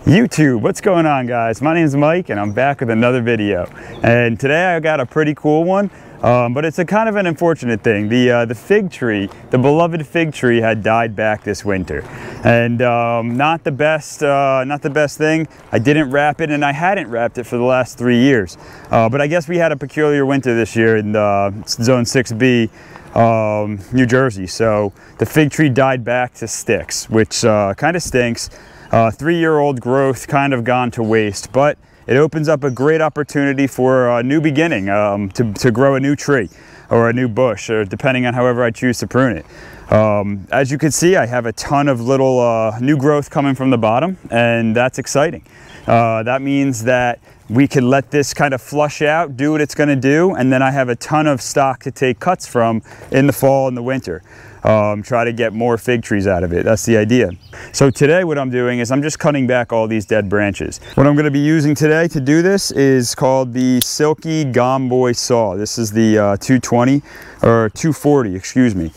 YouTube, what's going on, guys? My name is Mike and I'm back with another video, and today I got a pretty cool one, but it's a kind of an unfortunate thing. The fig tree, the beloved fig tree, had died back this winter, and not the best thing. I didn't wrap it, and I hadn't wrapped it for the last 3 years, but I guess we had a peculiar winter this year in Zone 6B, New Jersey, so the fig tree died back to sticks, which kind of stinks. 3-year-old growth kind of gone to waste, but it opens up a great opportunity for a new beginning, to grow a new tree or a new bush, or depending on however I choose to prune it. As you can see, I have a ton of little new growth coming from the bottom, and that's exciting. That means that we can let this kind of flush out, do what it's going to do, and then I have a ton of stock to take cuts from in the fall and the winter. Try to get more fig trees out of it. That's the idea. So today what I'm doing is I'm just cutting back all these dead branches. What I'm going to be using today to do this is called the Silky Gomboy saw. This is the 220 or 240, excuse me.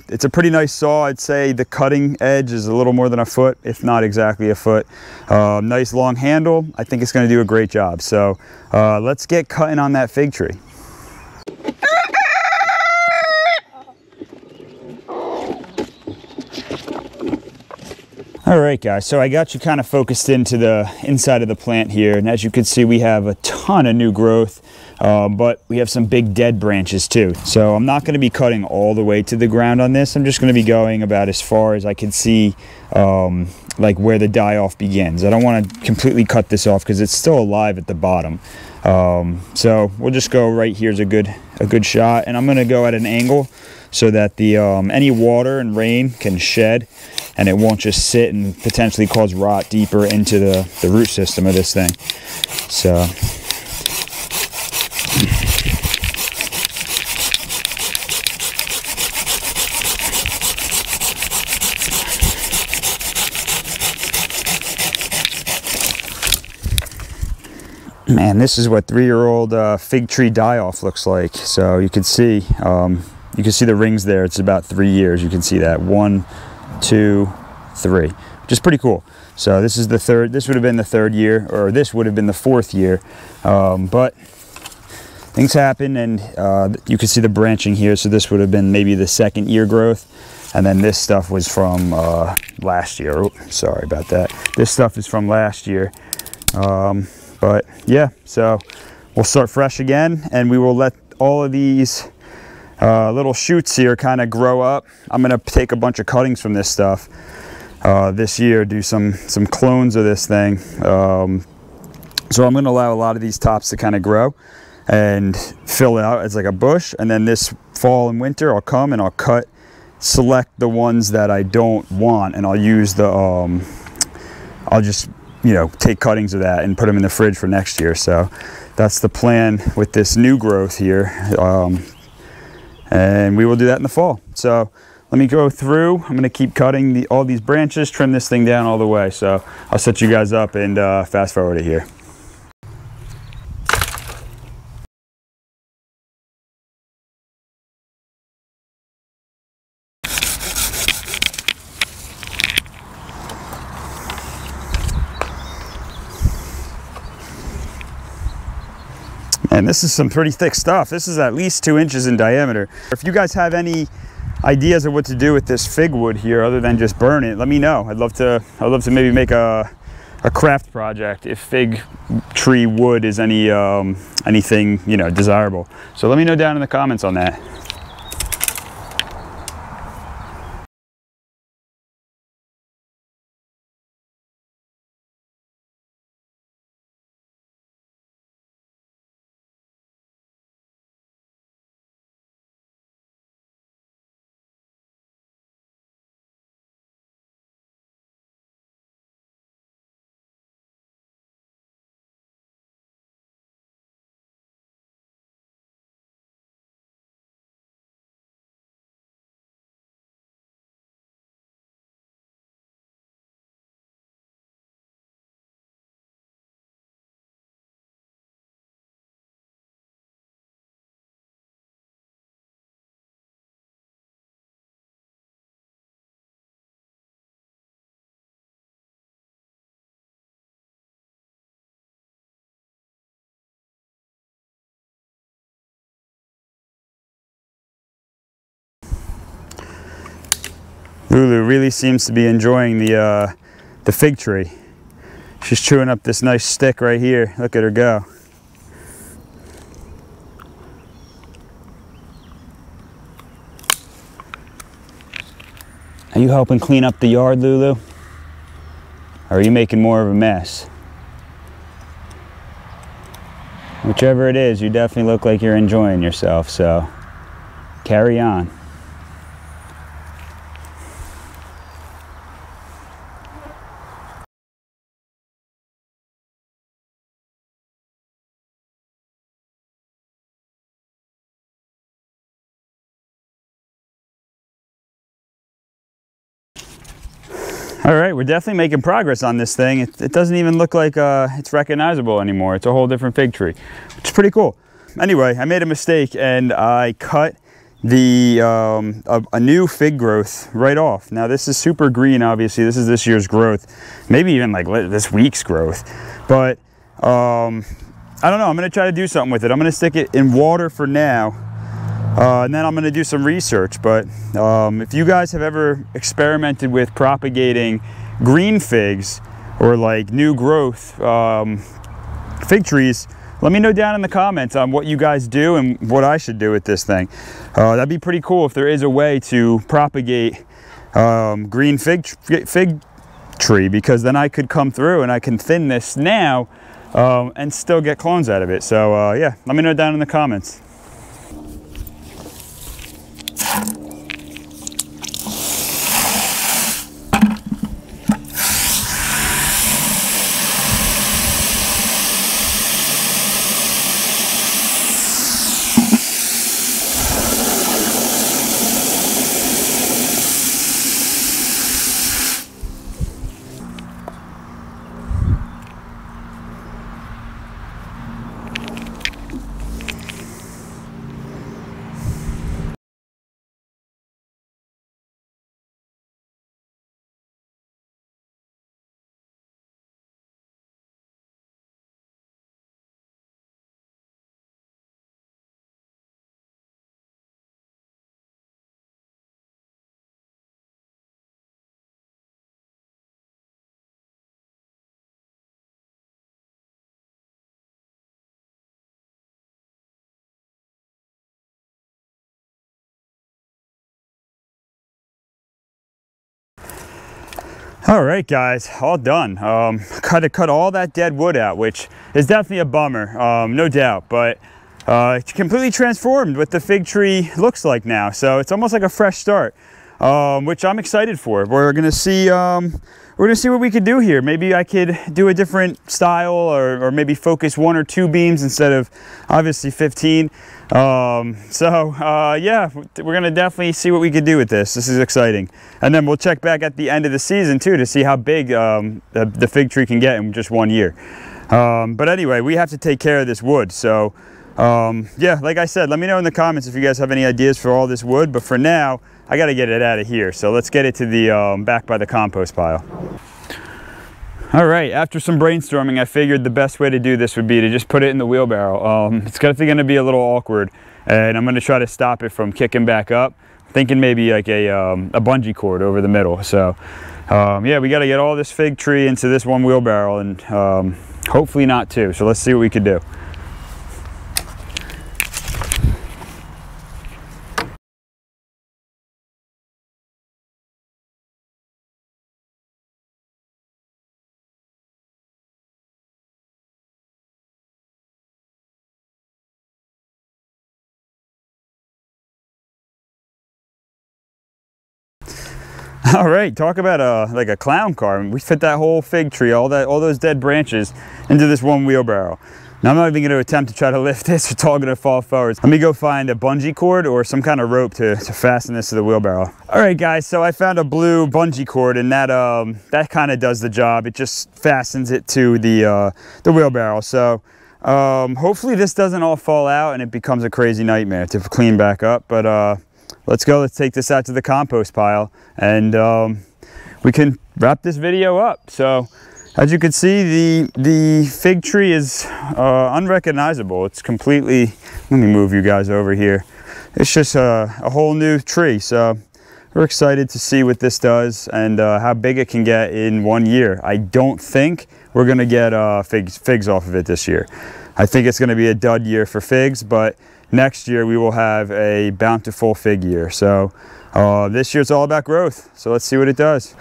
It's a pretty nice saw. I'd say the cutting edge is a little more than a foot, if not exactly a foot. Nice long handle. I think it's going to do a great job. So let's get cutting on that fig tree. All right, guys, so I got you kind of focused into the inside of the plant here, and as you can see, we have a ton of new growth, but we have some big dead branches too. So I'm not going to be cutting all the way to the ground on this. I'm just going to be going about as far as I can see, like where the die-off begins. I don't want to completely cut this off because it's still alive at the bottom. So we'll just go right here's a good shot, and I'm going to go at an angle so that the any water and rain can shed, and it won't just sit and potentially cause rot deeper into the root system of this thing. So man, this is what 3-year-old fig tree die-off looks like. So you can see the rings there. It's about 3 years. You can see that 1, 2, 3, which is pretty cool. So this is the third. This would have been the 3rd year, or this would have been the 4th year. But things happen, and you can see the branching here. So this would have been maybe the 2nd year growth, and then this stuff was from last year. Oh, sorry about that. This stuff is from last year. But yeah, so we'll start fresh again, and we will let all of these little shoots here kind of grow up. I'm gonna take a bunch of cuttings from this stuff this year, do some clones of this thing. So I'm gonna allow a lot of these tops to kind of grow and fill it out as like a bush, and then this fall and winter I'll come and I'll select the ones that I don't want, and I'll use the I'll just, you know, take cuttings of that and put them in the fridge for next year. So that's the plan with this new growth here, and we will do that in the fall. So let me go through. I'm going to keep cutting all these branches, trim this thing down all the way. So I'll set you guys up and fast forward it here. And this is some pretty thick stuff. This is at least 2 inches in diameter. If you guys have any ideas of what to do with this fig wood here other than just burn it, let me know. I'd love to maybe make a craft project if fig tree wood is anything, you know, desirable. So let me know down in the comments on that. Lulu really seems to be enjoying the fig tree. She's chewing up this nice stick right here. Look at her go. Are you helping clean up the yard, Lulu? Or are you making more of a mess? Whichever it is, you definitely look like you're enjoying yourself, so carry on. All right, we're definitely making progress on this thing. It doesn't even look like it's recognizable anymore. It's a whole different fig tree, which is pretty cool. Anyway, I made a mistake and I cut the a new fig growth right off. Now this is super green, obviously. This is this year's growth, maybe even like this week's growth. But I don't know, I'm gonna try to do something with it. I'm gonna stick it in water for now. And then I'm going to do some research, but if you guys have ever experimented with propagating green figs or like new growth fig trees, let me know down in the comments on what you guys do and what I should do with this thing. That'd be pretty cool if there is a way to propagate green fig tree, because then I could come through and I can thin this now and still get clones out of it. So yeah, let me know down in the comments. All right, guys, all done. Cut all that dead wood out, which is definitely a bummer, no doubt, but it's completely transformed what the fig tree looks like now. So it's almost like a fresh start, which I'm excited for. We're gonna see what we could do here. Maybe I could do a different style, or maybe focus 1 or 2 beams instead of obviously 15. Yeah, we're gonna definitely see what we could do with this. This is exciting. And then we'll check back at the end of the season too to see how big the fig tree can get in just 1 year. But anyway, we have to take care of this wood. So yeah, like I said, let me know in the comments if you guys have any ideas for all this wood. But for now, I got to get it out of here. So let's get it to the back by the compost pile. All right, after some brainstorming, I figured the best way to do this would be to just put it in the wheelbarrow. It's going to be a little awkward, and I'm going to try to stop it from kicking back up. Thinking maybe like a bungee cord over the middle. So yeah, we got to get all this fig tree into this one wheelbarrow, and hopefully not 2. So let's see what we could do. All right, talk about like a clown car. We fit that whole fig tree, all those dead branches into this one wheelbarrow. Now I'm not even going to attempt to try to lift this. It's all going to fall forward. Let me go find a bungee cord or some kind of rope to fasten this to the wheelbarrow. All right, guys, so I found a blue bungee cord, and that kind of does the job. It just fastens it to the wheelbarrow. So hopefully this doesn't all fall out and it becomes a crazy nightmare to clean back up. But let's take this out to the compost pile, and we can wrap this video up. So as you can see, the fig tree is unrecognizable. It's completely, let me move you guys over here. It's just a whole new tree. So we're excited to see what this does and how big it can get in 1 year. I don't think we're gonna get figs off of it this year. I think it's gonna be a dud year for figs, but next year we will have a bountiful fig year. So this year's all about growth. So let's see what it does.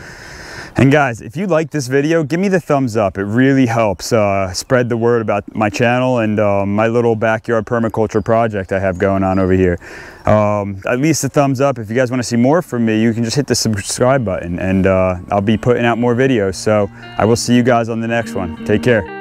And guys, if you like this video, give me the thumbs up. It really helps spread the word about my channel and my little backyard permaculture project I have going on over here. At least a thumbs up. If you guys want to see more from me, you can just hit the subscribe button, and I'll be putting out more videos. So I will see you guys on the next one. Take care.